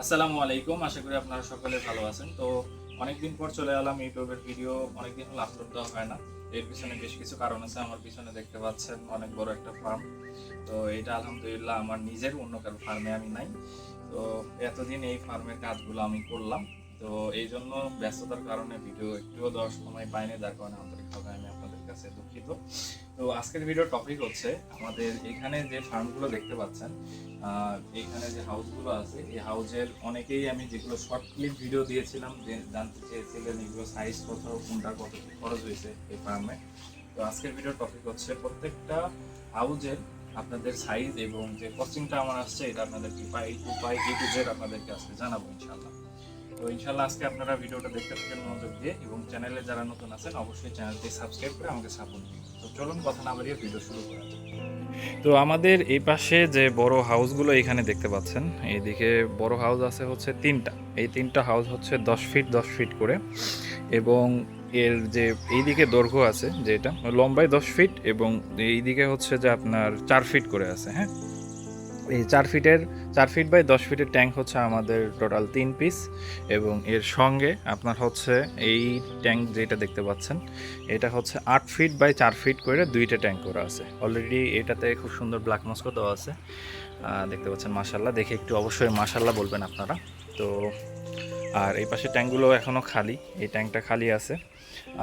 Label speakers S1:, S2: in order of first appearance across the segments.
S1: আসসালামু আলাইকুম। আশা করি আপনারা সকলে ভালো আছেন। তো অনেকদিন পর চলে এলাম। ইউটিউবের ভিডিও অনেকদিন হলো আপলোড দেওয়া হয় না। এর পিছনে বেশ কিছু কারণ আছে। আমার পিছনে দেখতে পাচ্ছেন অনেক বড় একটা ফার্ম। তো এটা আলহামদুলিল্লাহ আমার নিজের, অন্য কারো ফার্মে আমি নাই। তো এতদিন এই ফার্মের কাজগুলো আমি করলাম। তো এই জন্য ব্যস্ততার কারণে ভিডিও একটুও দেওয়ার সময় পাইনি, যার কারণে আন্তরিকভাবে আমি আপনাদের কাছে দুঃখিত। তো আজকের ভিডিওর টপিক হচ্ছে আমাদের এখানে যে ফার্মগুলো দেখতে পাচ্ছেন, এইখানে যে হাউসগুলো আছে, এই হাউসের অনেকেই আমি যেগুলো শর্ট ক্লিপ ভিডিও দিয়েছিলাম, যে জানতে চেয়েছিলেন এগুলো সাইজ কত, কোনটার কত খরচ হয়েছে এই ফার্মে। তো আজকের ভিডিওর টপিক হচ্ছে প্রত্যেকটা হাউসের আপনাদের সাইজ এবং যে কস্টিংটা আমার আসছে, এটা আপনাদেরকে এ টু জেড আপনাদেরকে আজকে জানাবো ইনশাল্লাহ। তো ইনশাল্লাহ আজকে আপনারা ভিডিওটা দেখতে থাকেন মনোযোগ দিয়ে, এবং চ্যানেলে যারা নতুন আছেন অবশ্যই চ্যানেলটি সাবস্ক্রাইব করে আমাকে সাপোর্ট দিন। তো চলুন কথা না বাড়িয়ে ভিডিও শুরু করা যাক। তো আমাদের এই পাশে যে বড় হাউসগুলো এখানে দেখতে পাচ্ছেন, এইদিকে বড় হাউস আছে হচ্ছে তিনটা। এই তিনটা হাউস হচ্ছে 10 ফিট করে, এবং এর যে এইদিকে দৈর্ঘ্য আছে, যেটা লম্বায় 10 ফিট, এবং এইদিকে হচ্ছে যে আপনার 4 ফিট করে আছে। হ্যাঁ, এই 4 ফিট বাই 10 ফিটের ট্যাঙ্ক হচ্ছে আমাদের টোটাল 3 পিস, এবং এর সঙ্গে আপনার হচ্ছে এই ট্যাঙ্ক যেটা দেখতে পাচ্ছেন, এটা হচ্ছে 8 ফিট বাই 4 ফিট করে দুইটা ট্যাঙ্ক করা আছে। অলরেডি এটাতে খুব সুন্দর ব্ল্যাক মস্কো দেওয়া আছে, দেখতে পাচ্ছেন। মাশাল্লাহ, দেখে একটু অবশ্যই মাশাল্লাহ বলবেন আপনারা। তো আর এই পাশে ট্যাঙ্কগুলো এখনও খালি, এই ট্যাঙ্কটা খালি আছে।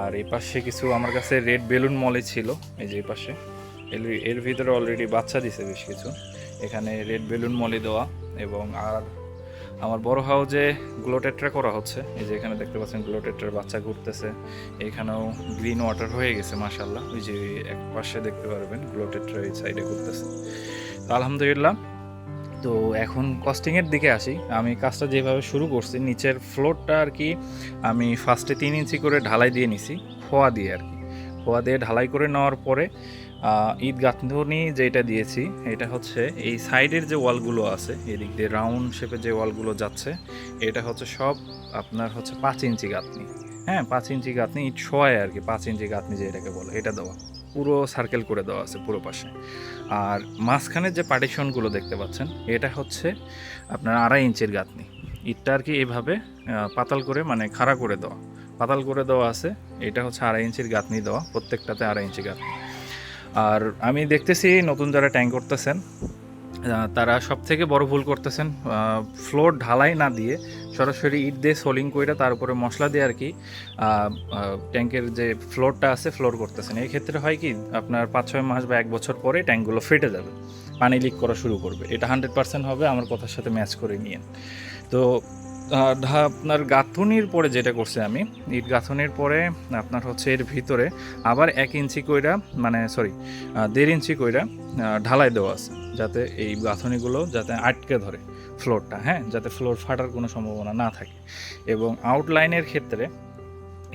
S1: আর এই পাশে কিছু আমার কাছে রেড বেলুন মলি ছিল, এই যে এই পাশে এর ভিতরে অলরেডি বাচ্চা দিছে বেশ কিছু। এখানে রেড বেলুন মলি দেওয়া, এবং আর আমার বড় হাউজে গ্লোটেট্রা করা হচ্ছে। এই যে এখানে দেখতে পাচ্ছেন গ্লোটেট্রার বাচ্চা ঘুরতেছে। এখানেও গ্রিন ওয়াটার হয়ে গেছে মাশাল্লাহ, ওই যে এক পাশে দেখতে পারবেন গ্লোটেট্রা এই সাইডে ঘুরতেছে। তো আলহামদুলিল্লাহ। তো এখন কস্টিংয়ের দিকে আসি। আমি কাজটা যেভাবে শুরু করছি, নিচের ফ্লোরটা আর কি আমি ফার্স্টে 3 ইঞ্চি করে ঢালাই দিয়ে নিছি, খোয়া দিয়ে আর কি। খোয়া দিয়ে ঢালাই করে নেওয়ার পরে ইট গাঁথনি যেটা দিয়েছি, এটা হচ্ছে এই সাইডের যে ওয়ালগুলো আছে, এদিক দিয়ে রাউন্ড শেপে যে ওয়ালগুলো যাচ্ছে, এটা হচ্ছে সব আপনার হচ্ছে 5 ইঞ্চি গাঁথনি। হ্যাঁ, 5 ইঞ্চি গাঁথনি, ইট শোয়ায় আর কি। 5 ইঞ্চি গাঁথনি যে এটাকে বলে, এটা দেওয়া পুরো সার্কেল করে দেওয়া আছে পুরো পাশে। আর মাঝখানের যে পার্টিশনগুলো দেখতে পাচ্ছেন, এটা হচ্ছে আপনার 2.5 ইঞ্চির গাঁথনি। ইটটা আর কি এভাবে পাতাল করে, মানে খাড়া করে দেওয়া, পাতাল করে দেওয়া আছে। এটা হচ্ছে 2.5 ইঞ্চির গাঁথনি দেওয়া, প্রত্যেকটাতে 2.5 ইঞ্চি গাঁথনি। আর আমি দেখতেছি নতুন যারা ট্যাঙ্ক করতেছেন, তারা সব থেকে বড় ভুল করতেছেন, ফ্লোর ঢালাই না দিয়ে সরাসরি ইট দিয়ে সোলিং কইরা তার উপরে মশলা দিয়ে আর কি ট্যাঙ্কের যে ফ্লোরটা আছে ফ্লোর করতেছেন। এই ক্ষেত্রে হয় কি, আপনার 5-6 মাস বা 1 বছর পরে ট্যাঙ্কগুলো ফেটে যাবে, পানি লিক করা শুরু করবে। এটা 100% হবে, আমার কথার সাথে ম্যাচ করে নিয়ে। তো আপনার গাঁথনির পরে যেটা করছি আমি, ইট গাঁথনির পরে আপনার হচ্ছে এর ভিতরে আবার 1 ইঞ্চি কইরা, মানে সরি 1.5 ইঞ্চি কইরা ঢালাই দেওয়া আছে, যাতে এই গাঁথনিগুলো যাতে আটকে ধরে ফ্লোরটা। হ্যাঁ, যাতে ফ্লোর ফাটার কোনো সম্ভাবনা না থাকে। এবং আউটলাইনের ক্ষেত্রে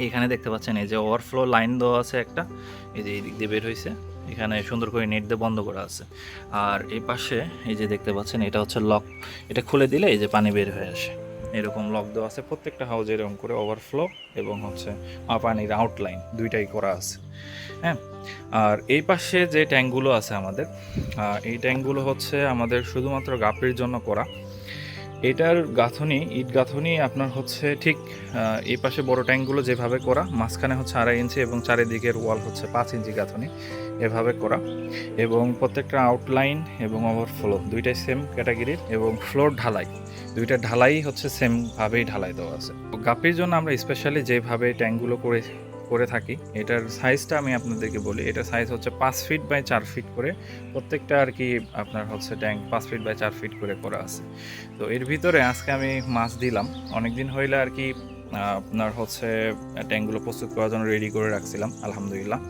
S1: এখানে দেখতে পাচ্ছেন এই যে ওভারফ্লো লাইন দেওয়া আছে একটা, এই যে এই দিক দিয়ে বের হয়েছে, এখানে সুন্দর করে নেট দিয়ে বন্ধ করা আছে। আর এই পাশে এই যে দেখতে পাচ্ছেন, এটা হচ্ছে লক, এটা খুলে দিলে এই যে পানি বের হয়ে আসে, এরকম লক দেওয়া আছে। প্রত্যেকটা হাউজে এরকম করে ওভারফ্লো এবং হচ্ছে পানির আউটলাইন দুইটাই করা আছে। হ্যাঁ, আর এই পাশে যে ট্যাঙ্কগুলো আছে আমাদের, এই ট্যাঙ্কগুলো হচ্ছে আমাদের শুধুমাত্র গাপ্পির জন্য করা। এটার গাঁথনি, ইট গাঁথনি আপনার হচ্ছে ঠিক এই পাশে বড় ট্যাঙ্কগুলো যেভাবে করা, মাঝখানে হচ্ছে 2.5 ইঞ্চি এবং চারিদিকের ওয়াল হচ্ছে 5 ইঞ্চি গাঁথনি এভাবে করা। এবং প্রত্যেকটা আউটলাইন এবং ওভারফ্লো দুইটাই সেম ক্যাটাগরির, এবং ফ্লোর ঢালাই দুইটা ঢালাই হচ্ছে সেমভাবেই ঢালাই দেওয়া আছে। গাপির জন্য আমরা স্পেশালি যেভাবে ট্যাঙ্কগুলো করে থাকি, এটার সাইজটা আমি আপনাদেরকে বলি। এটা সাইজ হচ্ছে 5 ফিট বাই 4 ফিট করে, প্রত্যেকটা আর কি আপনার হচ্ছে ট্যাঙ্ক 5 ফিট বাই 4 ফিট করে করা আছে। তো এর ভিতরে আজকে আমি মাছ দিলাম, অনেক দিন হইলে আর কি আপনার হচ্ছে ট্যাঙ্কগুলো প্রস্তুত করার জন্য রেডি করে রাখছিলাম আলহামদুলিল্লাহ।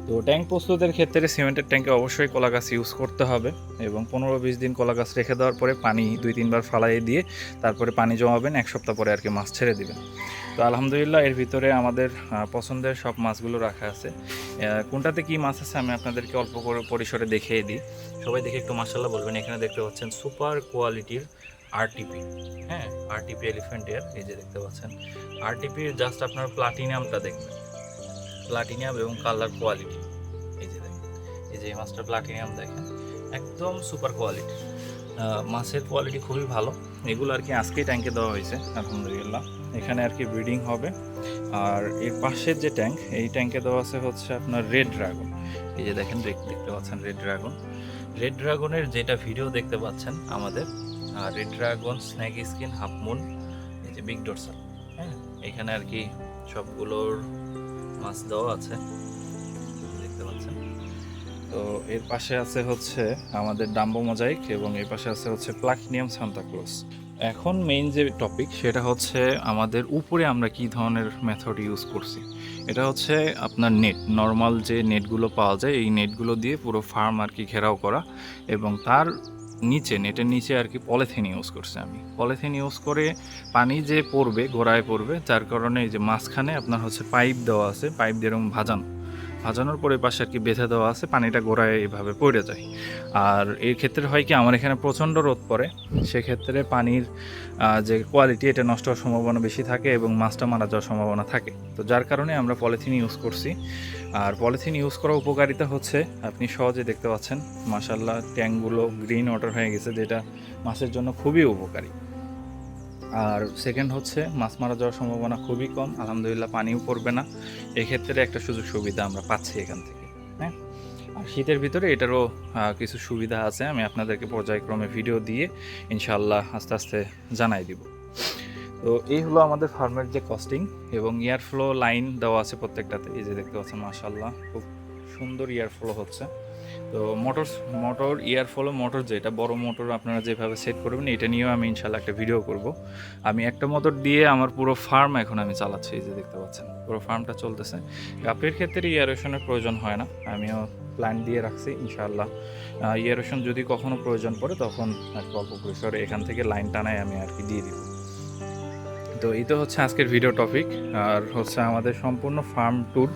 S1: তো ট্যাঙ্ক প্রস্তুতের ক্ষেত্রে সিমেন্টের ট্যাঙ্কে অবশ্যই কলা গাছ ইউজ করতে হবে, এবং 15-20 দিন কলা গাছ রেখে দেওয়ার পরে পানি 2-3 বার ফালাই দিয়ে তারপরে পানি জমাবেন, 1 সপ্তাহ পরে আর কি মাছ ছেড়ে দিবেন। তো আলহামদুলিল্লাহ এর ভিতরে আমাদের পছন্দের সব মাছগুলো রাখা আছে। কোনটাতে কি মাছ আছে আমি আপনাদেরকে অল্প করে পরিসরে দেখিয়ে দিই, সবাই দেখে একটু মাশাআল্লাহ বলবেন। এখানে দেখতে পাচ্ছেন সুপার কোয়ালিটির আরটিপি। হ্যাঁ, আরটিপি এলিফ্যান্ট এয়ার, এই যে দেখতে পাচ্ছেন আরটিপির জাস্ট আপনার প্লাটিনামটা দেখবেন, প্লাটিনাম এবং কালার কোয়ালিটি। এই যে দেখেন, এই যে মাছটা প্লাটিনাম দেখেন, একদম সুপার কোয়ালিটি। মাছের কোয়ালিটি খুবই ভালো, এগুলো আর কি আজকেই ট্যাঙ্কে দেওয়া হয়েছে আলহামদুলিল্লাহ। এখানে আর কি ব্রিডিং হবে। আর এর পাশের যে ট্যাঙ্ক, এই ট্যাঙ্কে দেওয়া আছে হচ্ছে আপনার রেড ড্রাগন। এই যে দেখেন, দেখতে পাচ্ছেন রেড ড্রাগন। রেড ড্রাগনের যেটা ভিডিও দেখতে পাচ্ছেন আমাদের, red dragon, snake skin, half moon, এই যে বিগ ডোরসাল, হ্যাঁ, এখানে আর কি সবগুলোর মাছ দেওয়া আছে দেখতে পাচ্ছেন। তো এর পাশে আছে হচ্ছে আমাদের ডাম্বো মোজাইক এবং এর পাশে আছে হচ্ছে প্লাটিনিয়াম সান্তাক্লজ। এখন মেইন যে টপিক সেটা হচ্ছে আমাদের উপরে আমরা কি ধরনের মেথড ইউজ করছি। এটা হচ্ছে আপনার নেট, নর্মাল যে নেটগুলো পাওয়া যায় এই নেটগুলো দিয়ে পুরো ফার্ম আর কি ঘেরাও করা, এবং তার নিচে, নেটের নিচে আর কি পলিথিন ইউজ করছি আমি। পলিথিন ইউজ করে পানি যে পড়বে, গোড়ায় পড়বে, যার কারণে এই যে মাঝখানে আপনার হচ্ছে পাইপ দেওয়া আছে, পাইপ দিয়ে এরকম ভাজানোর পরে পাশে আর কি বেঁধে দেওয়া আছে, পানিটা গোড়ায় এইভাবে পড়ে যায়। আর এই ক্ষেত্রে হয় কি, আমার এখানে প্রচণ্ড রোদ পড়ে, সেক্ষেত্রে পানির যে কোয়ালিটি এটা নষ্ট হওয়ার সম্ভাবনা বেশি থাকে এবং মাছটা মারা যাওয়ার সম্ভাবনা থাকে। তো যার কারণে আমরা পলিথিন ইউজ করছি। আর পলিথিন ইউজ করার উপকারিতা হচ্ছে আপনি সহজে দেখতে পাচ্ছেন মাশাআল্লাহ ট্যাঙ্কগুলো গ্রিন ওয়াটার হয়ে গেছে, যেটা মাছের জন্য খুবই উপকারী। আর সেকেন্ড হচ্ছে মাছ মারা যাওয়ার সম্ভাবনা খুবই কম, আলহামদুলিল্লাহ পানিও পড়বে না। এক্ষেত্রে একটা সুযোগ সুবিধা আমরা পাচ্ছি এখান থেকে, হ্যাঁ। আর শীতের ভিতরে এটারও কিছু সুবিধা আছে, আমি আপনাদেরকে পর্যায়ক্রমে ভিডিও দিয়ে ইনশাআল্লাহ আস্তে আস্তে জানাই দিব। তো এই হলো আমাদের ফার্মের যে কস্টিং, এবং ইয়ার ফ্লো লাইন দেওয়া আছে প্রত্যেকটাতে। এই যে দেখতে পাচ্ছেন মাশাআল্লাহ খুব সুন্দর ইয়ার ফ্লো হচ্ছে। তো মোটর ইয়ার ফলো মোটর, যেটা বড় মোটর আপনারা যেভাবে সেট করবেন, এটা নিয়েও আমি ইনশাল্লাহ একটা ভিডিও করব। আমি একটা মোটর দিয়ে আমার পুরো ফার্ম এখন আমি চালাচ্ছি, এই যে দেখতে পাচ্ছেন পুরো ফার্মটা চলতেছে। গাপ্পির ক্ষেত্রে ইয়ারেশনের প্রয়োজন হয় না, আমিও প্ল্যান দিয়ে রাখছি ইনশাআল্লাহ। ইয়ারেশন যদি কখনো প্রয়োজন পড়ে তখন আর কি অল্প পরিসরে এখান থেকে লাইন টানায় আমি আর কি দিয়ে দিব। তো এই তো হচ্ছে আজকের ভিডিও টপিক, আর হচ্ছে আমাদের সম্পূর্ণ ফার্ম ট্যুর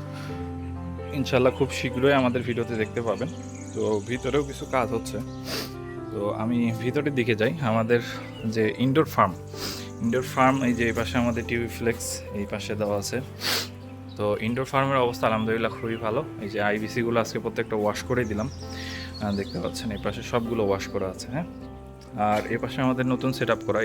S1: ইনশাল্লাহ খুব শীঘ্রই আমাদের ভিডিওতে দেখতে পাবেন। তো ভিতরেও কিছু কাজ হচ্ছে, তো আমি ভিতরের দিকে যাই। আমাদের যে ইনডোর ফার্ম, এই যে এই পাশে আমাদের টিভি ফ্লেক্স এই পাশে দেওয়া আছে। তো ইনডোর ফার্মের অবস্থা আলহামদুলিল্লাহ খুবই ভালো। এই যে আইবিসিগুলো আজকে প্রত্যেকটা ওয়াশ করে দিলাম, দেখতে পাচ্ছেন এই পাশে সবগুলো ওয়াশ করা আছে, হ্যাঁ। আর এই পাশে আমাদের নতুন সেট আপ করা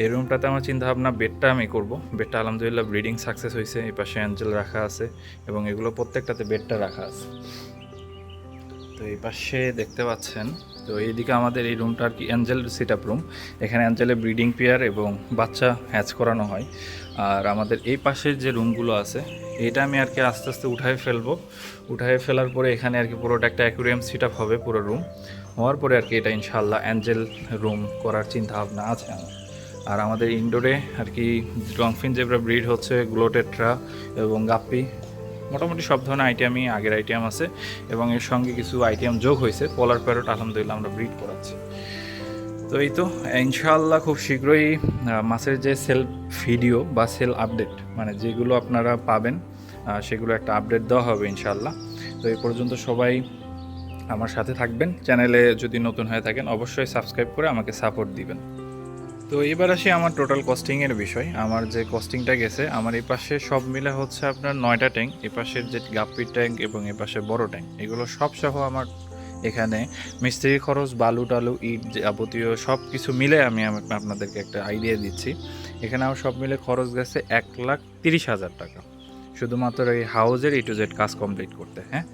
S1: এই রুমটাতে আমার চিন্তাভাবনা বেডটা আমি করব। বেডটা আলহামদুলিল্লাহ ব্রিডিং সাকসেস হয়েছে। এই পাশে অ্যাঞ্জেল রাখা আছে এবং এগুলো প্রত্যেকটাতে বেডটা রাখা আছে। তো এই পাশে দেখতে পাচ্ছেন, তো এইদিকে আমাদের এই রুমটা আর কি অ্যাঞ্জেল সেট আপ রুম। এখানে অ্যাঞ্জেলের ব্রিডিং পেয়ার এবং বাচ্চা হ্যাচ করানো হয়। আর আমাদের এই পাশের যে রুমগুলো আছে, এটা আমি আর কি আস্তে আস্তে উঠায় ফেলার পরে এখানে আর কি পুরোটা একটা অ্যাকুরিয়াম সেট আপ হবে পুরো রুম হওয়ার পরে আর কি এটা ইনশাআল্লাহ অ্যাঞ্জেল রুম করার চিন্তা ভাবনা আছে আমার। আর আমাদের ইনডোরে আর কি লংফিন জেব্রা ব্রিড হচ্ছে, গ্লোটেট্রা এবং গাপ্পি, মোটামুটি সব ধরনের আইটেমই আগের আইটেম আছে এবং এর সঙ্গে কিছু আইটেম যোগ হয়েছে। পোলার প্যারট আলহামদুলিল্লাহ আমরা ব্রিড করাচ্ছি। তো এই তো ইনশাআল্লাহ খুব শীঘ্রই মাছের যে সেল ভিডিও বা সেল আপডেট, মানে যেগুলো আপনারা পাবেন সেগুলো একটা আপডেট দেওয়া হবে ইনশাআল্লাহ। তো এই পর্যন্ত সবাই আমার সাথে থাকবেন। চ্যানেলে যদি নতুন হয়ে থাকেন অবশ্যই সাবস্ক্রাইব করে আমাকে সাপোর্ট দিবেন। তো এবার আসি আমার টোটাল কস্টিংয়ের বিষয়। আমার যে কস্টিংটা গেছে, আমার এই পাশে সব মিলে হচ্ছে আপনার 9টা ট্যাঙ্ক, এ পাশের যে গাপ্পির ট্যাঙ্ক এবং এ পাশে বড় ট্যাঙ্ক, এগুলো সব সহ আমার এখানে মিস্ত্রি খরচ, বালু টালু, ইট যাবতীয় সব কিছু মিলে আমি আপনাদেরকে একটা আইডিয়া দিচ্ছি। এখানে আমার সব মিলে খরচ গেছে 1,30,000 টাকা, শুধুমাত্র এই হাউজের A to Z কাজ কমপ্লিট করতে, হ্যাঁ।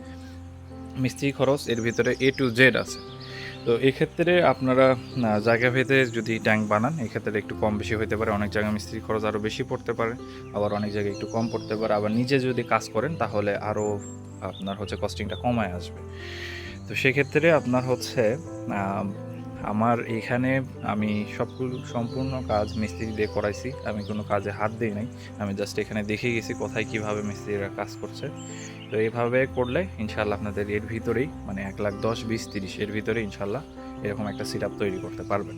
S1: মিস্ত্রি খরচ এর ভিতরে A to Z আছে। তো এক্ষেত্রে আপনারা জায়গা ভেদে যদি ট্যাঙ্ক বানান, এক্ষেত্রে একটু কম বেশি হতে পারে। অনেক জায়গায় মিস্ত্রি খরচ আরও বেশি পড়তে পারে, আবার অনেক জায়গায় একটু কম পড়তে পারে। আবার নিজে যদি কাজ করেন তাহলে আরও আপনার হচ্ছে কস্টিংটা কমায় আসবে। তো সেক্ষেত্রে আপনার হচ্ছে আমার এখানে আমি সম্পূর্ণ কাজ মিস্ত্রি দিয়ে করাইছি, আমি কোনো কাজে হাত দিই নাই। আমি জাস্ট এখানে দেখে গেছি কোথায় কীভাবে মিস্ত্রিরা কাজ করছে। তো এইভাবে করলে ইনশাআল্লাহ আপনাদের এর ভিতরেই, মানে 1,10,000, 20, 30 এর ভিতরে ইনশাআল্লাহ এরকম একটা সেট আপ তৈরি করতে পারবেন।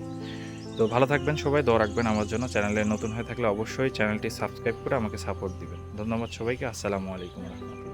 S1: তো ভালো থাকবেন সবাই, দোয়া রাখবেন আমার জন্য। চ্যানেলে নতুন হয়ে থাকলে অবশ্যই চ্যানেলটি সাবস্ক্রাইব করে আমাকে সাপোর্ট দিবেন। ধন্যবাদ সবাইকে। আসসালামু আলাইকুম রহমতুল্লাহ।